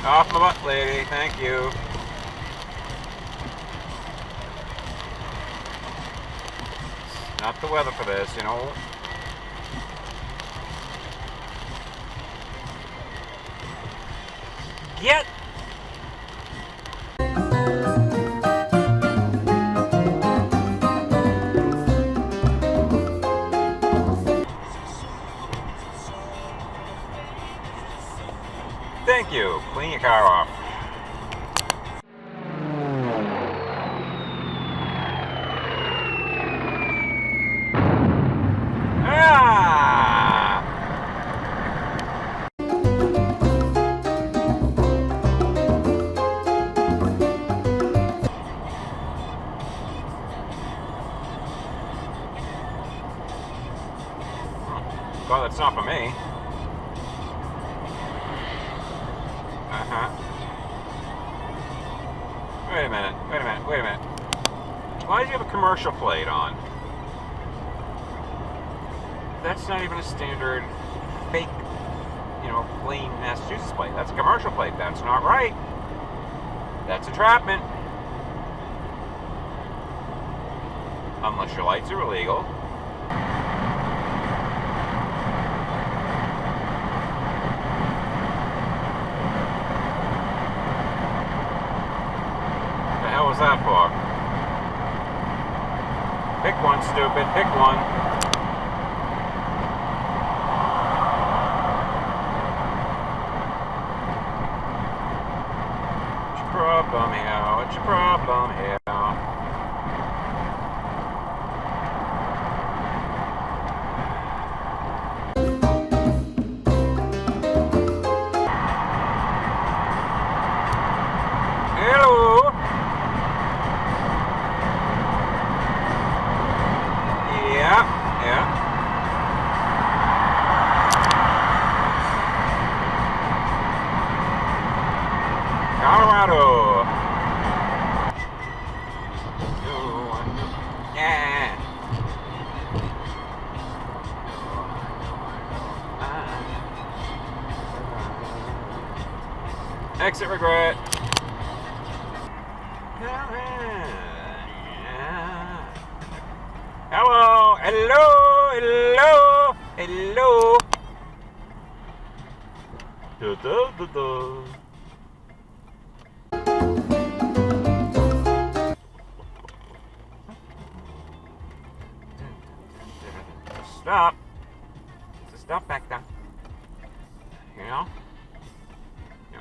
Off my butt, lady. Thank you. Not the weather for this, you know. Get! Thank you. Clean your car off. Ah! Well, that's not for me. Wait a minute. Why do you have a commercial plate on? That's not even a standard fake, plain Massachusetts plate. That's a commercial plate. That's not right. That's entrapment. Unless your lights are illegal. What was that for? Pick one, stupid. Pick one. What's your problem here? What's your problem here? Hello. Yeah. Colorado. Yeah. Exit regret. Hello. Stop. Just stop back down.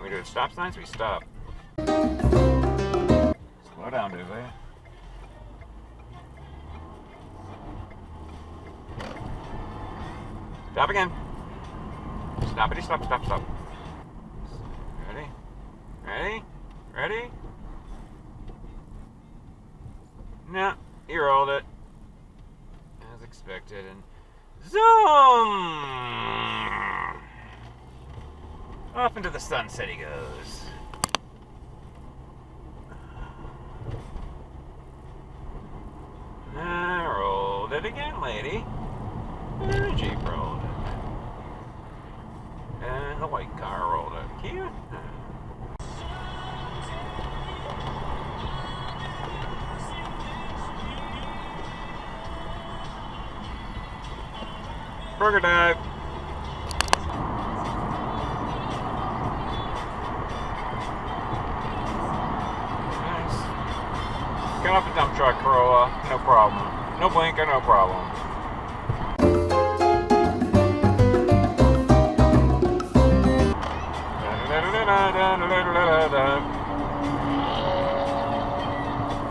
We do stop signs, we stop. Slow down, dude. Stop again. Stoppity, stop. Ready? No, you rolled it. As expected, and zoom! Off into the sunset he goes. I rolled it again, lady. And the Jeep rolled it. And the white car rolled it. Cute. Burger dive. Nice. Get off the dump truck, Corolla. No problem. No blinker, no problem.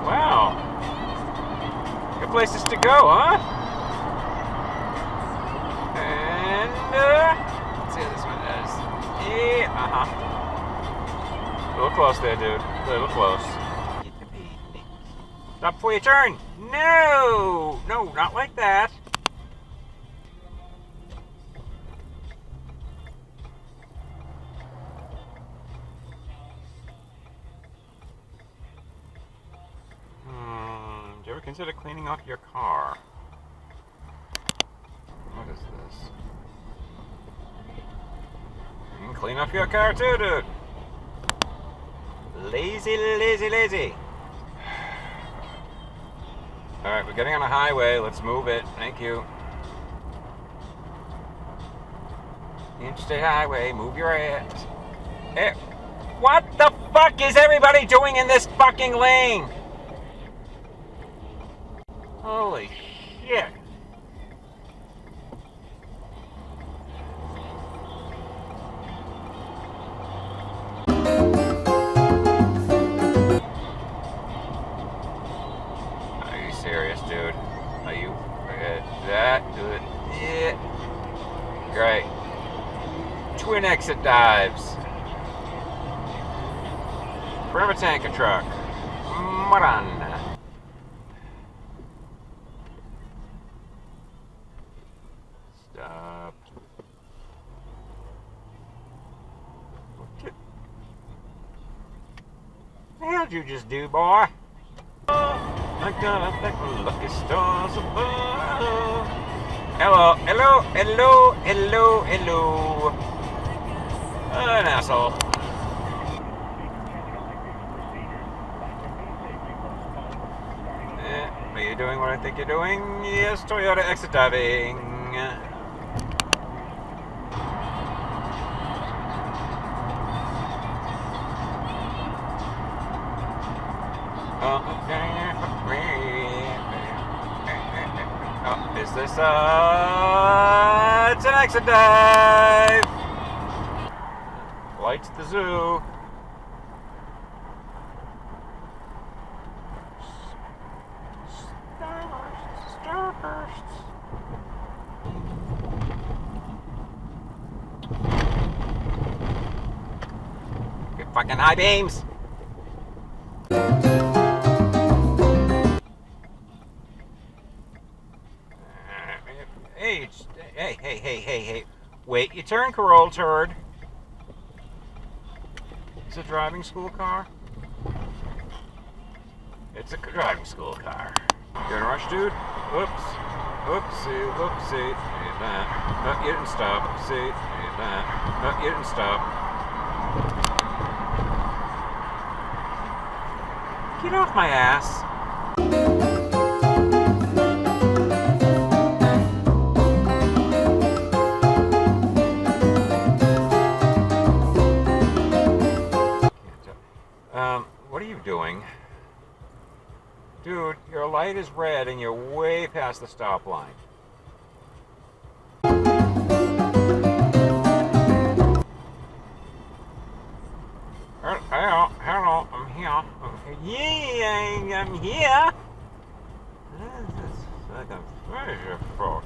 Wow. Good places to go, huh? And, let's see how this one does. Yeah, A little close there, dude. A little close. Stop before you turn. No! No, not like that. Do you ever consider cleaning off your car? What is this? You can clean off your car too, dude. Lazy, lazy, lazy. Alright, we're getting on a highway. Let's move it. Thank you. Interstate highway, move your ass. Hey, what the fuck is everybody doing in this fucking lane? Holy shit. Are you serious, dude? Are you? That, do it. Yeah. Great. Twin exit dives. Forever tanker truck. Moran. Stop. What the hell did you just do, boy? I got the lucky stars above. Hello, hello, hello, hello, hello. An asshole. Are you doing what I think you're doing? Yes, Toyota exit diving. Oh, is this it's an exit dive. Lights at the zoo. Starbursts. Good fucking high beams. Hey. Wait, you turn, Corolla turd. It's a driving school car? It's a driving school car. You're in a rush, dude? Oops. Oopsie, whoopsie. Hate that. No, you didn't stop. See? Hate that. No, you didn't stop. Get off my ass. What are you doing? Dude, your light is red and you're way past the stop line. Hello, I'm here. Yeah, I'm here. This is like a treasure for